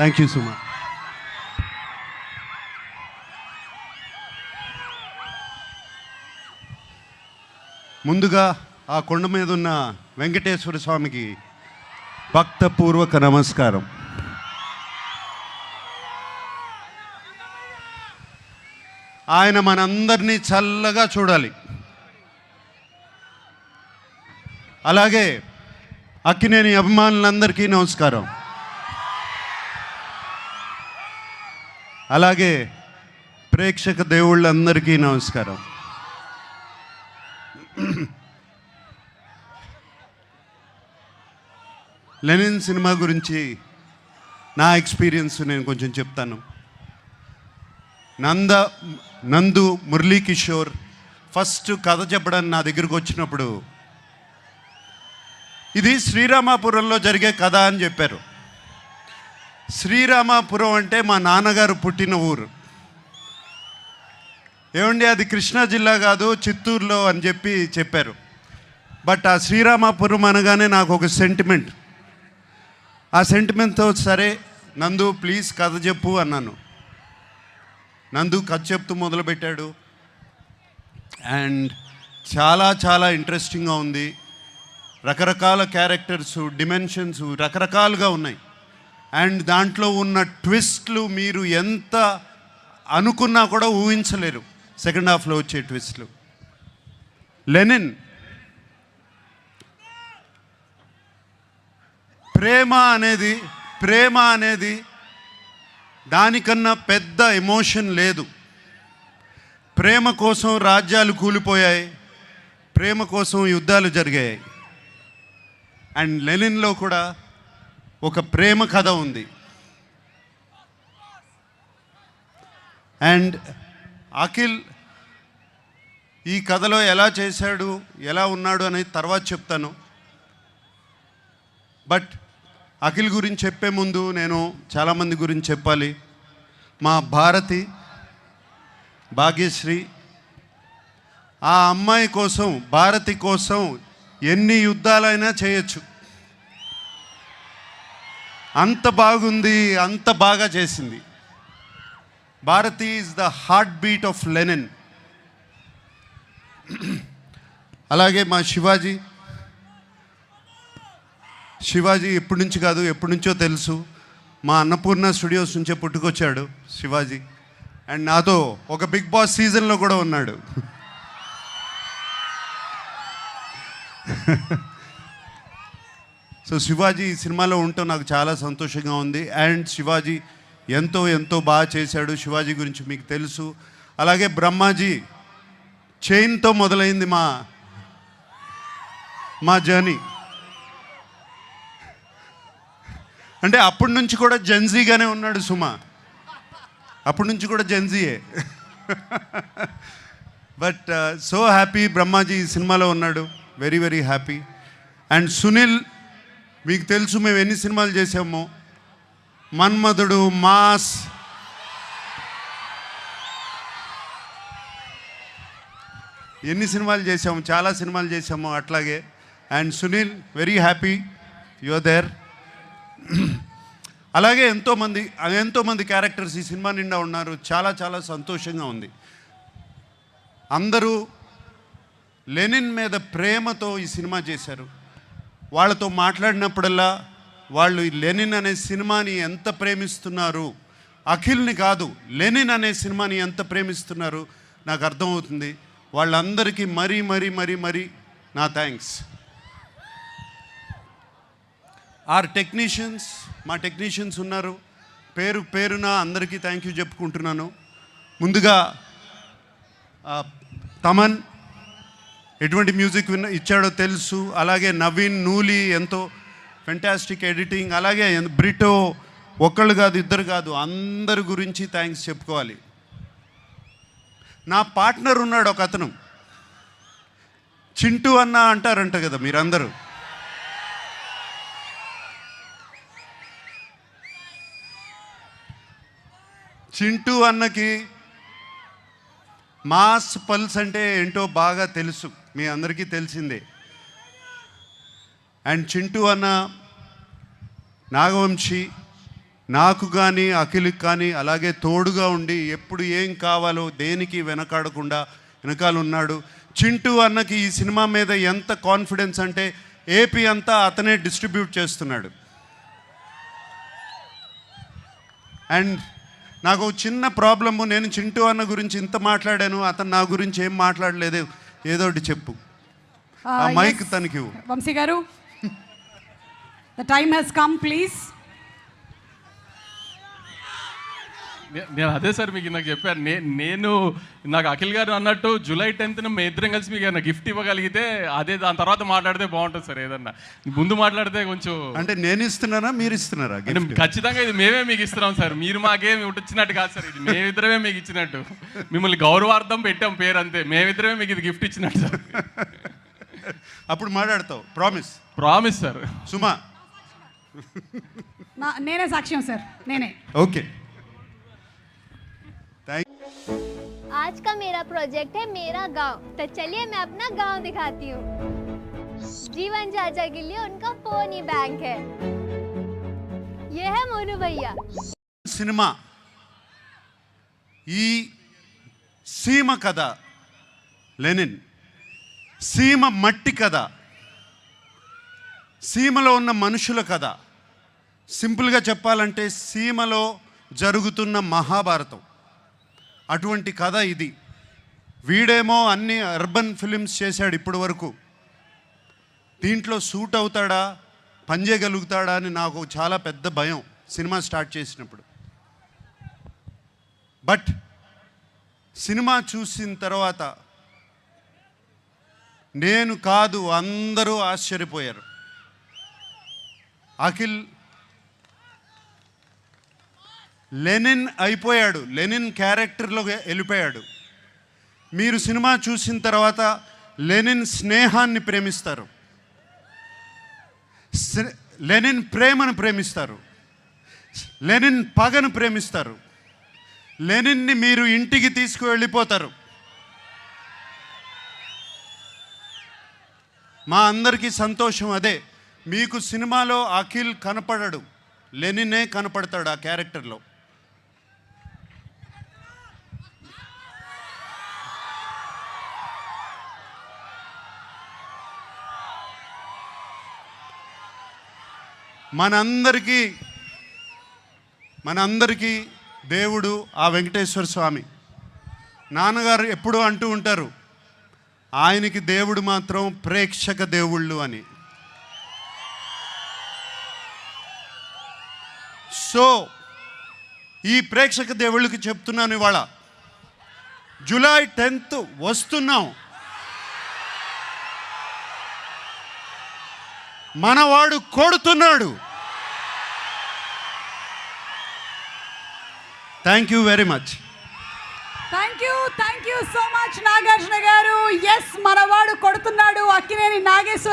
Thank you so much. ముందుగా ఆ కొండ మీద ఉన్న వెంకటేశ్వర స్వామికి భక్తపూర్వక నమస్కారం. ఆయన మనందరినీ చల్లగా చూడాలి. అలాగే అక్కినేని అభిమానులందరికీ నమస్కారం. అలాగే ప్రేక్షక దేవుళ్ళందరికీ నమస్కారం. లెనిన్ సినిమా గురించి నా ఎక్స్పీరియన్స్ నేను కొంచెం చెప్తాను. నందు మురళీకిషోర్ ఫస్ట్ కథ చెప్పడానికి నా దగ్గరకు వచ్చినప్పుడు ఇది శ్రీరామాపురంలో జరిగే కథ అని చెప్పారు. శ్రీరామాపురం అంటే మా నాన్నగారు పుట్టిన ఊరు. ఏమండి అది కృష్ణా జిల్లా కాదు, చిత్తూరులో అని చెప్పారు. బట్ ఆ శ్రీరామాపురం అనగానే నాకు ఒక సెంటిమెంట్. ఆ సెంటిమెంట్తో సరే నందు ప్లీజ్ కథ చెప్పు అన్నాను. నందు కథ చెప్తూ మొదలుపెట్టాడు. అండ్ చాలా చాలా ఇంట్రెస్టింగ్గా ఉంది. రకరకాల క్యారెక్టర్స్, డిమెన్షన్స్ రకరకాలుగా ఉన్నాయి. అండ్ దాంట్లో ఉన్న ట్విస్ట్లు మీరు ఎంత అనుకున్నా కూడా ఊహించలేరు. సెకండ్ హాఫ్లో వచ్చే ట్విస్ట్లు. లెనిన్ ప్రేమ అనేది దానికన్నా పెద్ద ఎమోషన్ లేదు. ప్రేమ కోసం రాజ్యాలు కూలిపోయాయి, ప్రేమ కోసం యుద్ధాలు జరిగాయి. అండ్ లెనిన్లో కూడా ఒక ప్రేమ కథ ఉంది. అండ్ అఖిల్ ఈ కథలో ఎలా చేశాడు, ఎలా ఉన్నాడు అనేది తర్వాత చెప్తాను. బట్ అఖిల్ గురించి చెప్పే ముందు నేను చాలామంది గురించి చెప్పాలి. మా భాగ్యశ్రీ, ఆ అమ్మాయి కోసం, భారతి కోసం ఎన్ని యుద్ధాలైనా చేయొచ్చు. అంత బాగుంది, అంత బాగా చేసింది. Bharati is the heartbeat of Lenin. అలాగే మా శివాజీ ఎప్పటి నుంచి కాదు, ఎప్పటి నుంచో తెలుసు. మా అన్నపూర్ణ స్టూడియోస్ నుంచే పుట్టుకొచ్చాడు శివాజీ. అండ్ నాతో ఒక బిగ్ బాస్ సీజన్లో కూడా ఉన్నాడు. సో శివాజీ ఈ సినిమాలో ఉంటూ నాకు చాలా సంతోషంగా ఉంది. అండ్ శివాజీ ఎంతో ఎంతో బాగా చేశాడు. శివాజీ గురించి మీకు తెలుసు. అలాగే బ్రహ్మాజీ చైన్తో మొదలైంది మా జర్నీ. అంటే అప్పటి నుంచి కూడా జెన్జీగానే ఉన్నాడు సుమా, అప్పటి నుంచి కూడా జెన్జీయే. బట్ సో హ్యాపీ బ్రహ్మాజీ ఈ సినిమాలో ఉన్నాడు. Very very happy. And Sunil, మీకు తెలుసు మేము ఎన్ని సినిమాలు చేసామో. మన్మధుడు, మాస్, ఎన్ని సినిమాలు చేసాము, చాలా సినిమాలు చేసాము అట్లాగే. And Sunil, very happy you are there. అలాగే ఎంతోమంది క్యారెక్టర్స్ ఈ సినిమా నిండా ఉన్నారు. చాలా చాలా సంతోషంగా ఉంది. అందరూ లెనిన్ మీద ప్రేమతో ఈ సినిమా చేశారు. వాళ్ళతో మాట్లాడినప్పుడల్లా వాళ్ళు ఈ లెనిన్ అనే సినిమాని ఎంత ప్రేమిస్తున్నారు, అఖిల్ని కాదు లెనిన్ అనే సినిమాని ఎంత ప్రేమిస్తున్నారు నాకు అర్థమవుతుంది. వాళ్ళందరికీ మరీ మరీ మరీ మరీ నా థ్యాంక్స్. మా టెక్నీషియన్స్ ఉన్నారు. పేరున అందరికీ థ్యాంక్ యూ చెప్పుకుంటున్నాను. ముందుగా తమన్ ఎటువంటి మ్యూజిక్ ఇచ్చాడో తెలుసు. అలాగే నవీన్, నూలి ఎంతో ఫెంటాస్టిక్ ఎడిటింగ్. అలాగే బ్రిటో, ఒక్కళ్ళు కాదు, ఇద్దరు కాదు, అందరి గురించి థ్యాంక్స్ చెప్పుకోవాలి. నా పార్ట్నర్ ఉన్నాడు ఒక అతను, చింటూ అన్న అంటారంట కదా మీరందరూ. చింటూ అన్నకి మాస్ పల్స్ అంటే ఏంటో బాగా తెలుసు, మీ అందరికీ తెలిసిందే. అండ్ చింటూ అన్న, నాగవంశీ, నాకు కానీ అఖిల్కి కానీ అలాగే తోడుగా ఉండి ఎప్పుడు ఏం కావాలో దేనికి వెనకాడకుండా వెనకాల ఉన్నాడు. చింటూ అన్నకి ఈ సినిమా మీద ఎంత కాన్ఫిడెన్స్ అంటే ఏపీ అంతా అతనే డిస్ట్రిబ్యూట్ చేస్తున్నాడు. అండ్ నాకు చిన్న ప్రాబ్లము, నేను చింటూ అన్న గురించి ఇంత మాట్లాడాను, అతను నా గురించి ఏం మాట్లాడలేదు. ఏదో ఒకటి చెప్పు. ఆ మైక్ తనకి వంశీ గారు, the time has come please. నేను అదే సార్ మీకు నాకు చెప్పాను. నేను నాకు అఖిల్ గారు అన్నట్టు జూలై 10th మేము ఇద్దరం కలిసి మీకు ఏదైనా గిఫ్ట్ ఇవ్వగలిగితే అదే, దాని తర్వాత మాట్లాడితే బాగుంటుంది సార్. ఏదన్నా ముందు మాట్లాడితే కొంచెం. అంటే నేను ఇస్తున్నానా మీరు ఇస్తున్నారా? ఖచ్చితంగా ఇది మేమే మీకు ఇస్తున్నాం సార్. మీరు మాకేమి ఇచ్చినట్టు కాదు సార్. ఇది మేమిద్దరమే మీకు ఇచ్చినట్టు, మిమ్మల్ని గౌరవార్థం పెట్టాం పేరు అంతే. మేమిద్దరమే మీకు ఇది గిఫ్ట్ ఇచ్చినట్టు సార్. అప్పుడు మాట్లాడతావు. ప్రామిస్. Promise sir. సుమా నేనే సాక్ష్యం సార్, నేనే. ఓకే. आज का मेरा प्रोजेक्ट है मेरा गांव, तो चलिए मैं अपना गांव दिखाती हूँ. जीवन चाचा के लिए उनका फोन ही बैंक है. ये है मोनू भैया. సినిమా ఈ సీమ కథ, లెనిన్ సీమ మట్టి కథ, సీమలో ఉన్న మనుషుల కథ. సింపుల్గా చెప్పాలంటే సీమలో జరుగుతున్న మహాభారతం అటువంటి కథ ఇది. వీడేమో అన్ని అర్బన్ ఫిలిమ్స్ చేశాడు ఇప్పటి వరకు. దీంట్లో సూట్ అవుతాడా, పనిచేయగలుగుతాడా అని నాకు చాలా పెద్ద భయం సినిమా స్టార్ట్ చేసినప్పుడు. బట్ సినిమా చూసిన తర్వాత నేను కాదు అందరూ ఆశ్చర్యపోయారు. అఖిల్ లెనిన్ అయిపోయాడు, లెనిన్ క్యారెక్టర్లో వెళ్ళిపోయాడు. మీరు సినిమా చూసిన తర్వాత లెనిన్ స్నేహాన్ని ప్రేమిస్తారు, లెనిన్ ప్రేమను ప్రేమిస్తారు, లెనిన్ పగను ప్రేమిస్తారు, లెనిన్ని మీరు ఇంటికి తీసుకువెళ్ళిపోతారు. మా అందరికీ సంతోషం అదే. మీకు సినిమాలో అఖిల్ కనపడడు, లెనినే కనపడతాడు ఆ క్యారెక్టర్లో. మనందరికీ దేవుడు ఆ వెంకటేశ్వర స్వామి. నాన్నగారు ఎప్పుడూ అంటూ ఉంటారు, ఆయనకి దేవుడు మాత్రం ప్రేక్షక దేవుళ్ళు అని. సో ఈ ప్రేక్షక దేవుళ్ళకి చెప్తున్నాను, ఇవాళ జూలై 10th వస్తున్నాం. మనవాడు కొడుతున్నాడు. Thank you very much. Thank you so much Nagarjuna గారు. ఎస్, మనవాడు కొడుతున్నాడు. అక్కినేని నాగేశ్వర